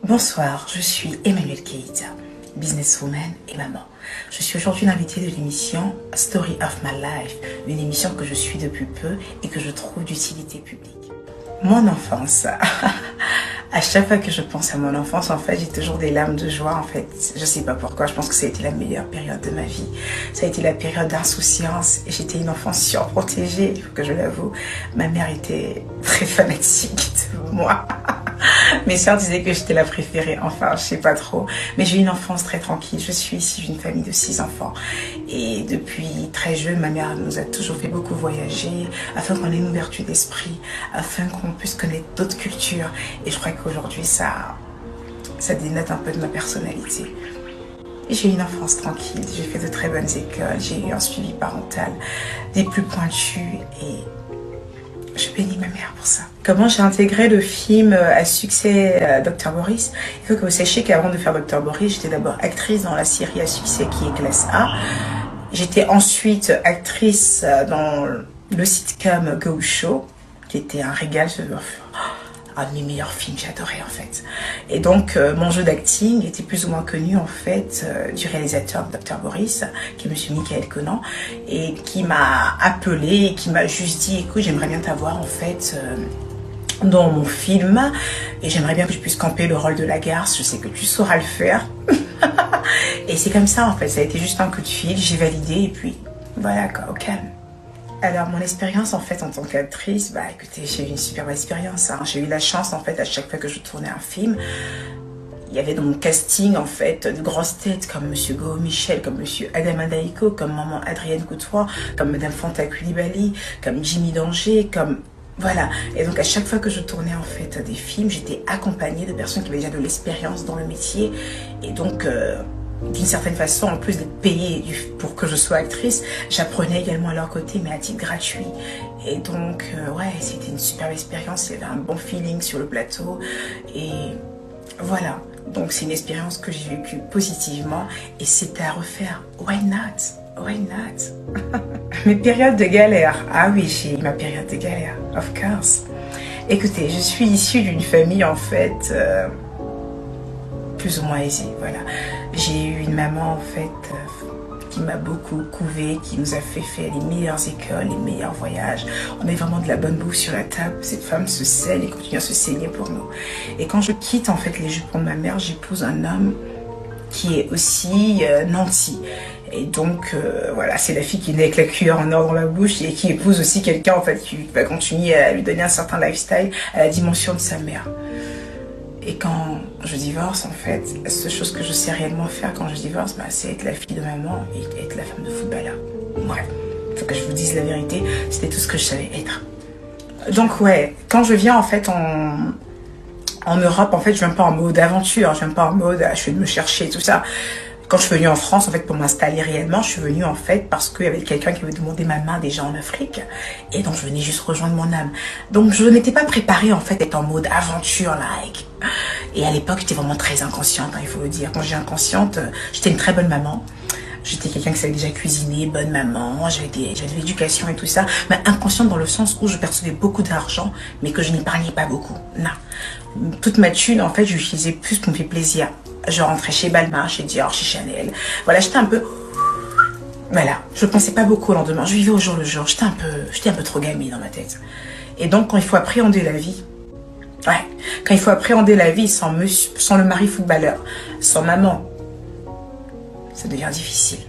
Bonsoir, je suis Emmanuelle Keïta, businesswoman et maman. Je suis aujourd'hui l'invitée de l'émission Story of My Life, une émission que je suis depuis peu et que je trouve d'utilité publique. Mon enfance, à chaque fois que je pense à mon enfance, en fait, j'ai toujours des larmes de joie, en fait. Je sais pas pourquoi, je pense que ça a été la meilleure période de ma vie. Ça a été la période d'insouciance et j'étais une enfant surprotégée, il faut que je l'avoue. Ma mère était très fanatique de moi. Mes soeurs disaient que j'étais la préférée, enfin, je sais pas trop. Mais j'ai eu une enfance très tranquille. Je suis issue d'une famille de 6 enfants. Et depuis très jeune, ma mère nous a toujours fait beaucoup voyager, afin qu'on ait une ouverture d'esprit, afin qu'on puisse connaître d'autres cultures. Et je crois qu'aujourd'hui, ça dénote un peu de ma personnalité. J'ai eu une enfance tranquille, j'ai fait de très bonnes écoles, j'ai eu un suivi parental des plus pointus et je bénis ma mère pour ça. Comment j'ai intégré le film à succès Dr Boris? Il faut que vous sachiez qu'avant de faire Dr Boris, j'étais d'abord actrice dans la série à succès qui est Classe A. J'étais ensuite actrice dans le sitcom Go Show, qui était un régal. Un de mes meilleurs films, j'adorais en fait. Et donc mon jeu d'acting était plus ou moins connu en fait du réalisateur de Dr Boris, qui est monsieur Michael Conan, et qui m'a appelé et qui m'a juste dit écoute, j'aimerais bien t'avoir en fait dans mon film et j'aimerais bien que je puisse camper le rôle de la garce, je sais que tu sauras le faire. Et c'est comme ça en fait, ça a été juste un coup de fil, j'ai validé et puis voilà quoi, au calme. Alors mon expérience en fait en tant qu'actrice, bah écoutez, j'ai eu une superbe expérience. Hein. J'ai eu la chance en fait à chaque fois que je tournais un film, il y avait dans mon casting en fait de grosses têtes comme Monsieur Go Michel, comme Monsieur Adam Adaïko, comme Maman Adrienne Coutois, comme Madame Fanta Coulibaly, comme Jimmy Danger, comme voilà. Et donc à chaque fois que je tournais en fait des films, j'étais accompagnée de personnes qui avaient déjà de l'expérience dans le métier et donc d'une certaine façon, en plus d'être payée pour que je sois actrice, j'apprenais également à leur côté, mais à titre gratuit. Et donc, ouais, c'était une superbe expérience, il y avait un bon feeling sur le plateau. Et voilà, donc c'est une expérience que j'ai vécue positivement et c'était à refaire. Why not? Why not? Mes périodes de galère. Ah oui, j'ai eu ma période de galère, of course. Écoutez, je suis issue d'une famille en fait plus ou moins aisée, voilà. J'ai eu une maman en fait qui m'a beaucoup couvée, qui nous a fait faire les meilleures écoles, les meilleurs voyages. On avait vraiment de la bonne bouffe sur la table. Cette femme se saigne et continue à se saigner pour nous. Et quand je quitte en fait les jupons de ma mère, j'épouse un homme qui est aussi nanti. Et donc voilà, c'est la fille qui est née avec la cuillère en or dans la bouche et qui épouse aussi quelqu'un en fait qui va continuer à lui donner un certain lifestyle à la dimension de sa mère. Et quand je divorce, en fait, la seule chose que je sais réellement faire quand je divorce, bah, c'est être la fille de maman et être la femme de footballeur. Ouais, faut que je vous dise la vérité, c'était tout ce que je savais être. Donc ouais, quand je viens en fait en Europe, en fait, je viens pas en mode aventure, je viens pas en mode je vais me chercher tout ça. Quand je suis venue en France, en fait, pour m'installer réellement, je suis venue en fait parce qu'il y avait quelqu'un qui avait demandé ma main déjà en Afrique. Et donc, je venais juste rejoindre mon âme. Donc, je n'étais pas préparée en fait à être en mode aventure, like. Et à l'époque, j'étais vraiment très inconsciente, hein, il faut le dire. Quand j'ai inconsciente, j'étais une très bonne maman. J'étais quelqu'un qui savait déjà cuisiner, bonne maman, j'avais de l'éducation et tout ça. Mais inconsciente dans le sens où je percevais beaucoup d'argent, mais que je n'épargnais pas beaucoup. Non. Toute ma thune, en fait, j'utilisais plus pour me faire plaisir. Je rentrais chez Balmain, chez Dior, chez Chanel. Voilà, j'étais un peu... Voilà, je pensais pas beaucoup au lendemain. Je vivais au jour le jour. J'étais un peu trop gamine dans ma tête. Et donc, quand il faut appréhender la vie, ouais, quand il faut appréhender la vie sans le mari footballeur, sans maman, ça devient difficile.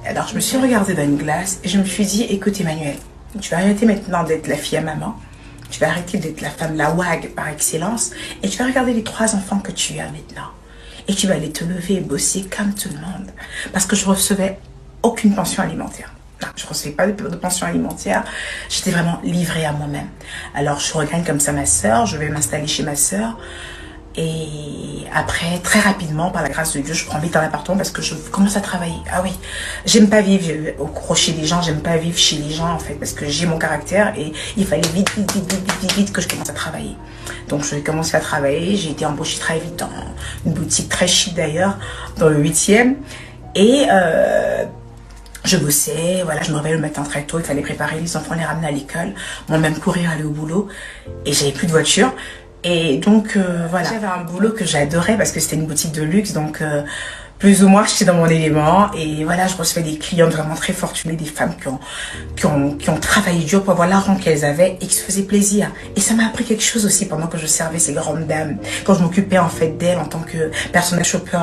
Alors, je me suis regardée dans une glace et je me suis dit, écoute Emmanuelle, tu vas arrêter maintenant d'être la fille à maman. Tu vas arrêter d'être la femme, la WAG par excellence. Et tu vas regarder les 3 enfants que tu as maintenant. Et tu vas aller te lever et bosser comme tout le monde. Parce que je recevais aucune pension alimentaire. Non, je ne recevais pas de pension alimentaire. J'étais vraiment livrée à moi-même. Alors, je regagne comme ça ma sœur. Je vais m'installer chez ma sœur. Et après, très rapidement, par la grâce de Dieu, je prends vite un appartement parce que je commence à travailler. Ah oui, j'aime pas vivre au crochet des gens, j'aime pas vivre chez les gens en fait, parce que j'ai mon caractère et il fallait vite que je commence à travailler. Donc je vais commencer à travailler, j'ai été embauchée très vite dans une boutique très chic d'ailleurs, dans le 8e. Et je bossais, voilà, je me réveillais le matin très tôt, il fallait préparer les enfants, les ramener à l'école, moi-même courir, aller au boulot, et j'avais plus de voiture. Et donc, voilà. J'avais un boulot que j'adorais parce que c'était une boutique de luxe. Donc, plus ou moins, j'étais dans mon élément. Et voilà, je recevais des clientes vraiment très fortunées, des femmes qui ont travaillé dur pour avoir l'argent qu'elles avaient et qui se faisaient plaisir. Et ça m'a appris quelque chose aussi pendant que je servais ces grandes dames. Quand je m'occupais en fait d'elles en tant que personnel shopper.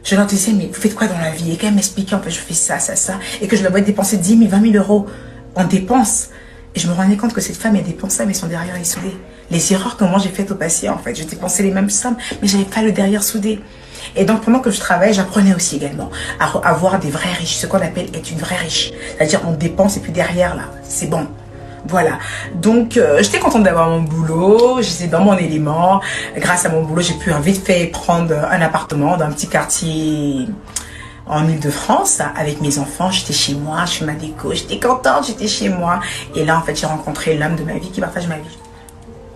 Je leur disais, mais vous faites quoi dans la vie? Et quand elles m'expliquaient, en fait, je fais ça, ça, ça. Et que je leur voyais dépenser 10 000, 20 000 euros en dépenses. Et je me rendais compte que cette femme, elle dépensait, mais son derrière est soudé. Les erreurs que moi j'ai faites au passé, en fait. Je dépensais les mêmes sommes, mais j'avais pas le derrière soudé. Et donc, pendant que je travaillais, j'apprenais aussi également à avoir des vrais riches. Ce qu'on appelle être une vraie riche. C'est-à-dire, on dépense et puis derrière, là, c'est bon. Voilà, donc j'étais contente d'avoir mon boulot, j'étais dans mon élément. Grâce à mon boulot, j'ai pu vite fait prendre un appartement dans un petit quartier en Île-de-France avec mes enfants. J'étais chez moi, je fais ma déco, j'étais contente, j'étais chez moi. Et là, en fait, j'ai rencontré l'homme de ma vie qui partage ma vie.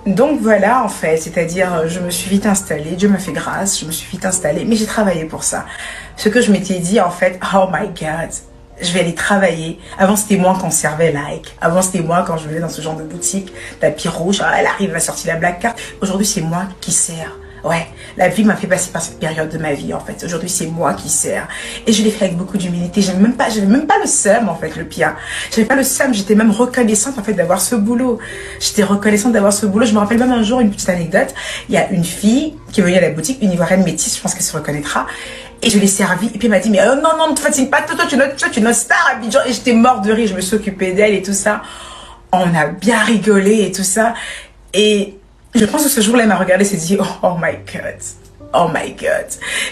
Donc voilà, en fait, c'est-à-dire, je me suis vite installée, Dieu me fait grâce, je me suis vite installée, mais j'ai travaillé pour ça. Ce que je m'étais dit, en fait, oh my God, je vais aller travailler. Avant, c'était moi qu'on servait like. Avant, c'était moi quand je venais dans ce genre de boutique, tapis rouge, ah, elle arrive à sortir la black card. Aujourd'hui, c'est moi qui sers. Ouais, la vie m'a fait passer par cette période de ma vie, en fait. Aujourd'hui, c'est moi qui sers. Et je l'ai fait avec beaucoup d'humilité. J'avais même pas le seum, en fait, le pire. J'avais pas le seum. J'étais même reconnaissante, en fait, d'avoir ce boulot. J'étais reconnaissante d'avoir ce boulot. Je me rappelle même un jour, une petite anecdote. Il y a une fille qui est venue à la boutique, une Ivoirienne métisse, je pense qu'elle se reconnaîtra. Et je l'ai servi. Et puis elle m'a dit, mais non, non, ne te fatigue pas. Toi, tu es notre star à Abidjan. Et j'étais morte de rire. Je me suis occupée d'elle et tout ça. On a bien rigolé et tout ça. Et je pense que ce jour-là, elle m'a regardé et s'est dit, oh my God. Oh my God.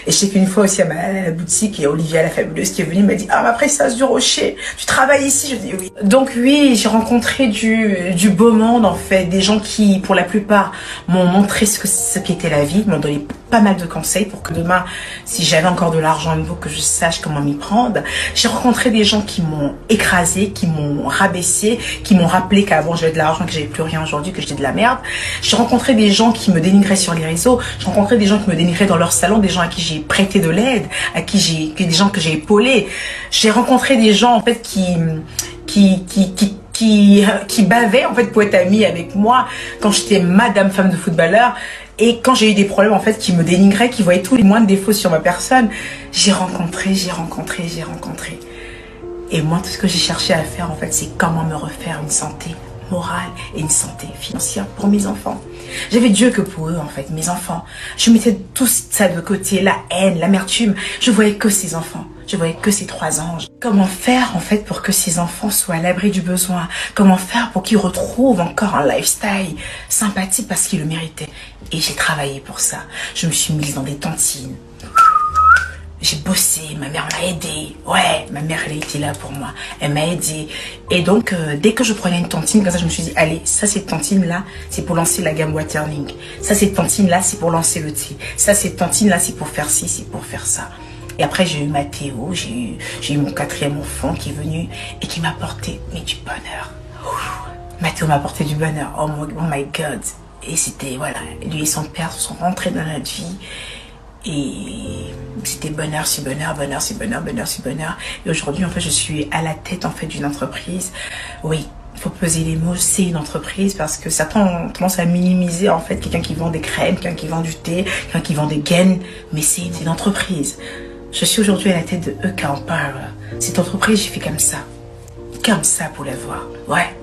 Et je sais qu'une fois aussi à la boutique, et Olivia la fabuleuse qui est venue m'a dit, ah ma princesse du Rocher, tu travailles ici? Je dis oui. Donc oui, j'ai rencontré du beau monde en fait, des gens qui pour la plupart m'ont montré ce qu'était la vie, m'ont donné pas mal de conseils pour que demain, si j'avais encore de l'argent à nouveau, que je sache comment m'y prendre. J'ai rencontré des gens qui m'ont écrasé, qui m'ont rabaissé, qui m'ont rappelé qu'avant j'avais de l'argent, que j'avais plus rien aujourd'hui, que j'étais de la merde. J'ai rencontré des gens qui me dénigraient sur les réseaux. J'ai rencontré des gens qui me dénigraient dans leur salon, des gens à qui j'ai prêté de l'aide, des gens que j'ai épaulés. J'ai rencontré des gens en fait qui bavaient en fait pour être amis avec moi quand j'étais madame femme de footballeur. Et quand j'ai eu des problèmes en fait qui me dénigraient, qui voyaient tous les moindres défauts sur ma personne, j'ai rencontré. Et moi, tout ce que j'ai cherché à faire en fait, c'est comment me refaire une santé morale et une santé financière pour mes enfants. J'avais Dieu que pour eux en fait, mes enfants. Je mettais tout ça de côté, la haine, l'amertume. Je voyais que ces enfants. Je voyais que ces 3 anges. Comment faire en fait pour que ces enfants soient à l'abri du besoin? Comment faire pour qu'ils retrouvent encore un lifestyle sympathique parce qu'ils le méritaient? Et j'ai travaillé pour ça. Je me suis mise dans des tantines. J'ai bossé, ma mère m'a aidé. Ouais, ma mère, elle était là pour moi. Elle m'a aidé. Et donc, dès que je prenais une tantine, comme ça, je me suis dit, allez, ça, cette tantine-là, c'est pour lancer la gamme Waterning. Ça, cette tantine-là, c'est pour lancer le thé. Ça, cette tantine-là, c'est pour faire ci, c'est pour faire ça. Et après, j'ai eu Mathéo, j'ai eu mon 4e enfant qui est venu et qui m'a apporté, mais du bonheur. Mathéo m'a apporté du bonheur. Oh my God. Et c'était, voilà, lui et son père sont rentrés dans notre vie. Et c'était bonheur, c'est bonheur, bonheur, c'est bonheur, bonheur, c'est bonheur. Et aujourd'hui, en fait, je suis à la tête, en fait, d'une entreprise. Oui, il faut peser les mots, c'est une entreprise parce que certains ont tendance à minimiser, en fait, quelqu'un qui vend des crèmes, quelqu'un qui vend du thé, quelqu'un qui vend des gaines. Mais c'est une entreprise. Je suis aujourd'hui à la tête de EK Empower. Cette entreprise, j'ai fait comme ça. Comme ça pour l'avoir. Ouais.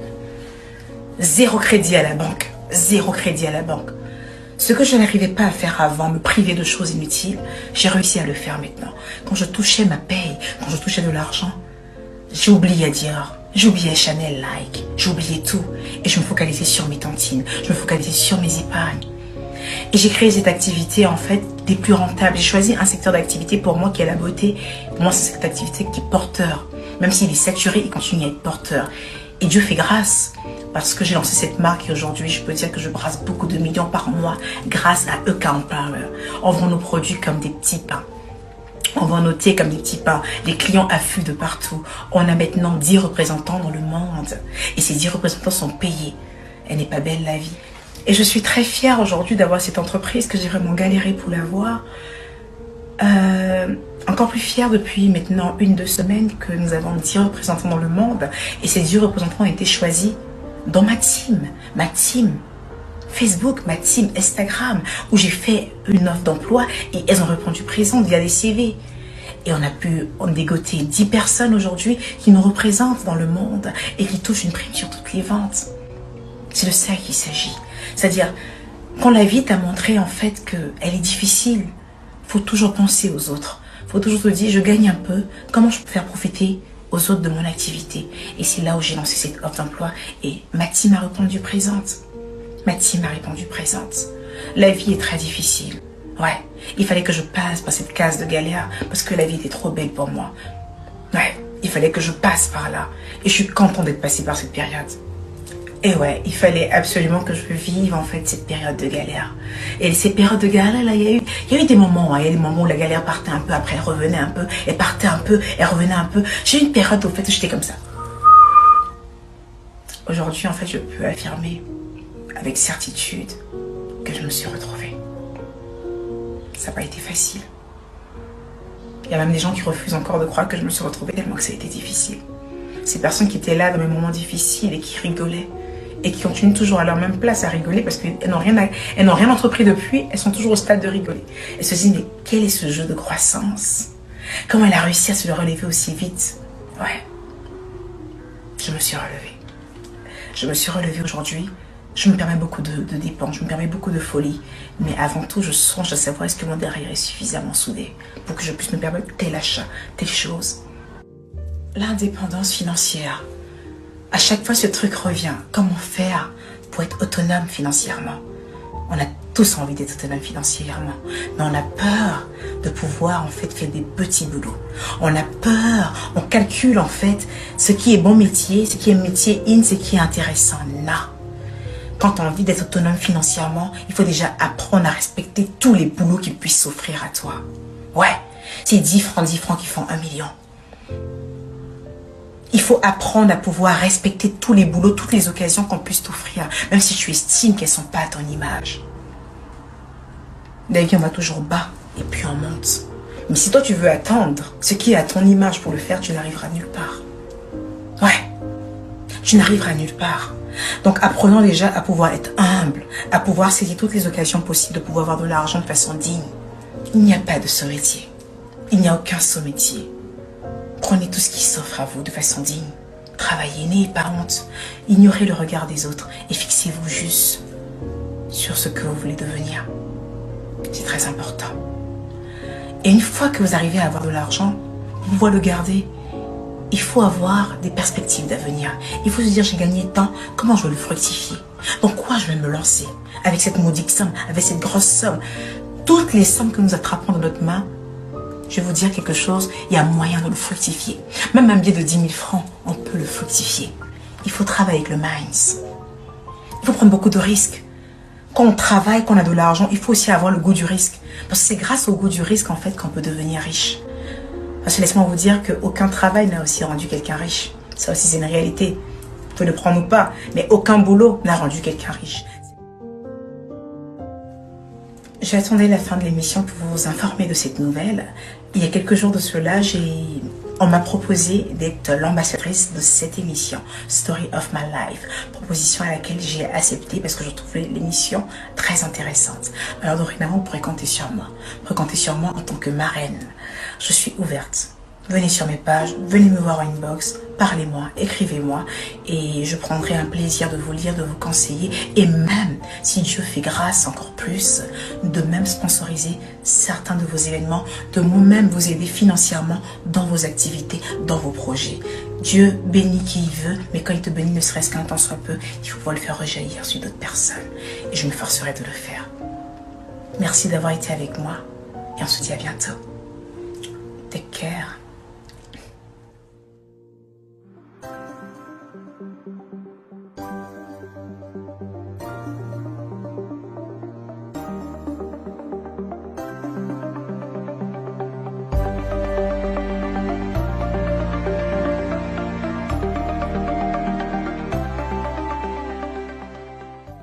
0 crédit à la banque. 0 crédit à la banque. Ce que je n'arrivais pas à faire avant, me priver de choses inutiles, j'ai réussi à le faire maintenant. Quand je touchais ma paye, quand je touchais de l'argent, j'ai oublié Dior, j'ai oublié Chanel Like, j'ai oublié tout. Et je me focalisais sur mes tantines, je me focalisais sur mes épargnes. Et j'ai créé cette activité en fait des plus rentables. J'ai choisi un secteur d'activité pour moi qui est la beauté. Pour moi, c'est cette activité qui est porteur. Même s'il est saturé, il continue à être porteur. Et Dieu fait grâce. Parce que j'ai lancé cette marque et aujourd'hui, je peux dire que je brasse beaucoup de millions par mois grâce à EK Empower. On vend nos produits comme des petits pains. On vend nos thés comme des petits pains. Les clients affluent de partout. On a maintenant 10 représentants dans le monde. Et ces 10 représentants sont payés. Elle n'est pas belle la vie. Et je suis très fière aujourd'hui d'avoir cette entreprise que j'ai vraiment galéré pour l'avoir. Encore plus fière depuis maintenant 1-2 semaines que nous avons 10 représentants dans le monde. Et ces 10 représentants ont été choisis dans ma team. Facebook, ma team, Instagram, où j'ai fait une offre d'emploi et elles ont répondu présentes via des CV. Et on a pu dégoter 10 personnes aujourd'hui qui nous représentent dans le monde et qui touchent une prime sur toutes les ventes. C'est de ça qu'il s'agit. C'est-à-dire, quand la vie t'a montré en fait qu'elle est difficile, faut toujours penser aux autres. Faut toujours te dire, je gagne un peu, comment je peux faire profiter aux autres de mon activité. Et c'est là où j'ai lancé cette offre d'emploi et ma team a répondu présente. Ma team a répondu présente. La vie est très difficile. Ouais, il fallait que je passe par cette case de galère parce que la vie était trop belle pour moi. Ouais, il fallait que je passe par là. Et je suis contente d'être passée par cette période. Et ouais, il fallait absolument que je vive en fait cette période de galère. Et ces périodes de galère là, il y a eu des moments, hein, il y a des moments où la galère partait un peu, après elle revenait un peu, elle partait un peu, elle revenait un peu. J'ai eu une période où en fait j'étais comme ça. Aujourd'hui en fait je peux affirmer avec certitude que je me suis retrouvée. Ça n'a pas été facile. Il y a même des gens qui refusent encore de croire que je me suis retrouvée tellement que ça a été difficile. Ces personnes qui étaient là dans mes moments difficiles et qui rigolaient et qui continuent toujours à leur même place à rigoler parce qu'elles n'ont rien entrepris depuis, elles sont toujours au stade de rigoler. Elles se disent mais quel est ce jeu de croissance? Comment elle a réussi à se le relever aussi vite? Ouais, je me suis relevée. Je me suis relevée aujourd'hui. Je me permets beaucoup de dépenses, je me permets beaucoup de folie. Mais avant tout, je songe à savoir est-ce que mon derrière est suffisamment soudé pour que je puisse me permettre tel achat, telle chose. L'indépendance financière. À chaque fois, ce truc revient. Comment faire pour être autonome financièrement? On a tous envie d'être autonome financièrement. Mais on a peur de pouvoir en fait faire des petits boulots. On a peur, on calcule en fait ce qui est bon métier, ce qui est métier in, ce qui est intéressant. Non. Quand on a envie d'être autonome financièrement, il faut déjà apprendre à respecter tous les boulots qui puissent s'offrir à toi. Ouais, c'est 10 francs qui font 1 million. Il faut apprendre à pouvoir respecter tous les boulots, toutes les occasions qu'on puisse t'offrir, même si tu estimes qu'elles ne sont pas à ton image. La vie, on va toujours bas et puis on monte. Mais si toi, tu veux attendre ce qui est à ton image pour le faire, tu n'arriveras nulle part. Ouais, tu n'arriveras nulle part. Donc, apprenons déjà à pouvoir être humble, à pouvoir saisir toutes les occasions possibles de pouvoir avoir de l'argent de façon digne. Il n'y a pas de saut métier. Il n'y a aucun saut métier. Prenez tout ce qui s'offre à vous de façon digne. Travaillez, n'ayez pas honte. Ignorez le regard des autres et fixez-vous juste sur ce que vous voulez devenir. C'est très important. Et une fois que vous arrivez à avoir de l'argent, vous pouvez le garder. Il faut avoir des perspectives d'avenir. Il faut se dire, j'ai gagné tant, comment je vais le fructifier? Dans quoi je vais me lancer? Avec cette maudite somme, avec cette grosse somme. Toutes les sommes que nous attrapons dans notre main, je vais vous dire quelque chose, il y a moyen de le fructifier. Même un billet de 10 000 francs, on peut le fructifier. Il faut travailler avec le minds. Il faut prendre beaucoup de risques. Quand on travaille, qu'on a de l'argent, il faut aussi avoir le goût du risque. Parce que c'est grâce au goût du risque, en fait, qu'on peut devenir riche. Parce que laisse-moi vous dire qu'aucun travail n'a aussi rendu quelqu'un riche. Ça aussi, c'est une réalité. Vous pouvez le prendre ou pas, mais aucun boulot n'a rendu quelqu'un riche. J'attendais la fin de l'émission pour vous informer de cette nouvelle. Il y a quelques jours de cela, on m'a proposé d'être l'ambassadrice de cette émission, Story of My Life. Proposition à laquelle j'ai accepté parce que je trouvais l'émission très intéressante. Alors dorénavant, vous pourrez compter sur moi. Vous pourrez compter sur moi en tant que marraine. Je suis ouverte. Venez sur mes pages, venez me voir en inbox, parlez-moi, écrivez-moi et je prendrai un plaisir de vous lire, de vous conseiller et même, si Dieu fait grâce encore plus, de même sponsoriser certains de vos événements, de moi-même vous aider financièrement dans vos activités, dans vos projets. Dieu bénit qui il veut, mais quand il te bénit, ne serait-ce qu'un temps soit peu, il faut pouvoir le faire rejaillir sur d'autres personnes et je m'efforcerai de le faire. Merci d'avoir été avec moi et on se dit à bientôt. Take care.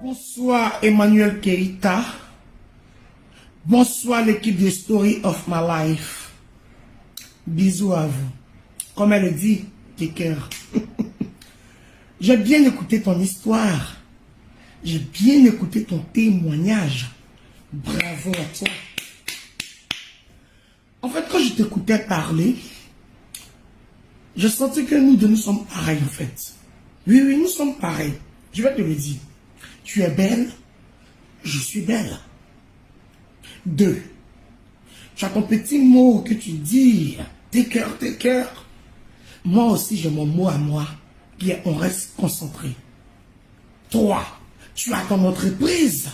Bonsoir Emmanuel Keita. Bonsoir l'équipe de Story of My Life. Bisous à vous. Comme elle le dit, Kéker. J'ai bien écouté ton histoire. J'ai bien écouté ton témoignage. Bravo à toi. En fait, quand je t'écoutais parler, je sentais que nous deux, nous sommes pareils, en fait. Oui, oui, nous sommes pareils. Je vais te le dire. Tu es belle, je suis belle. 2. Tu as ton petit mot que tu dis, tes cœurs. Moi aussi, j'ai mon mot à moi, qui est on reste concentré. 3. Tu as ton entreprise.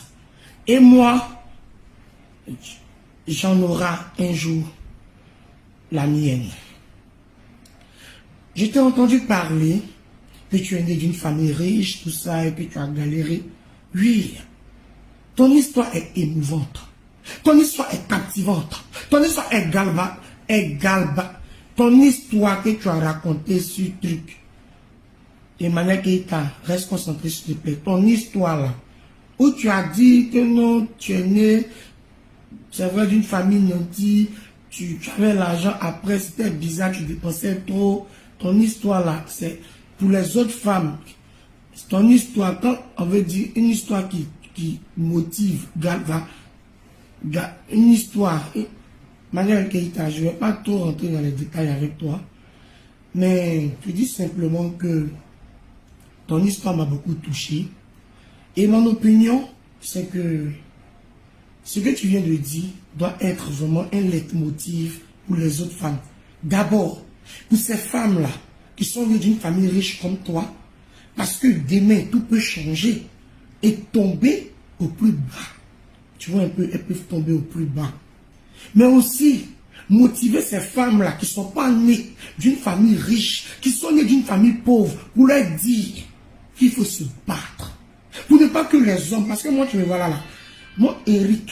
Et moi, j'en aurai un jour la mienne. Je t'ai entendu parler que tu es né d'une famille riche, tout ça, et que tu as galéré. Oui, ton histoire est émouvante. Ton histoire est captivante. Ton histoire est ton histoire que tu as racontée sur truc. Emmanuel Keita, reste concentré s'il te plaît. Ton histoire là, où tu as dit que non, tu es né, c'est vrai, d'une famille nantie, tu avais l'argent, après c'était bizarre, tu dépensais trop. Ton histoire là, c'est pour les autres femmes. Ton histoire, quand on veut dire une histoire qui motive, une histoire, Emmanuel Keita, je ne vais pas trop rentrer dans les détails avec toi, mais je dis simplement que ton histoire m'a beaucoup touché. Et mon opinion, c'est que ce que tu viens de dire doit être vraiment un leitmotiv pour les autres femmes. D'abord, pour ces femmes-là qui sont nées d'une famille riche comme toi, parce que demain, tout peut changer et tomber au plus bas. Tu vois un peu, elles peuvent tomber au plus bas. Mais aussi, motiver ces femmes-là qui ne sont pas nées d'une famille riche, qui sont nées d'une famille pauvre, pour leur dire qu'il faut se battre. Pour ne pas que les hommes, parce que moi, tu me vois là. Moi, Eric,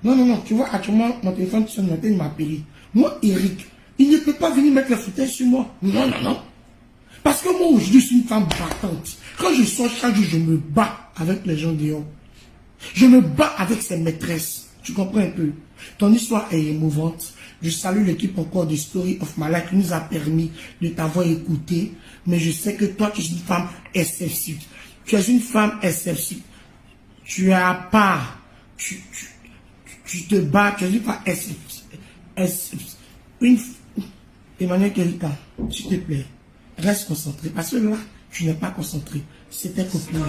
non, tu vois, actuellement, mon téléphone sonne, il m'a appelé. Moi, Eric, il ne peut pas venir mettre la fauteuil sur moi. Non. Parce que moi, aujourd'hui, je suis une femme battante. Quand je sors chaque jour, je me bats avec les gens dehors. Je me bats avec ses maîtresses. Tu comprends un peu? Ton histoire est émouvante. Je salue l'équipe encore de Story of My Life qui nous a permis de t'avoir écouté. Mais je sais que toi, tu es une femme exceptionnelle. Tu es une femme exceptionnelle. Tu as pas... Tu te bats, tu es une femme exceptionnelle. Emmanuel Keita, s'il te plaît, reste concentré. Parce que là, tu n'es pas concentré. C'est ta copine.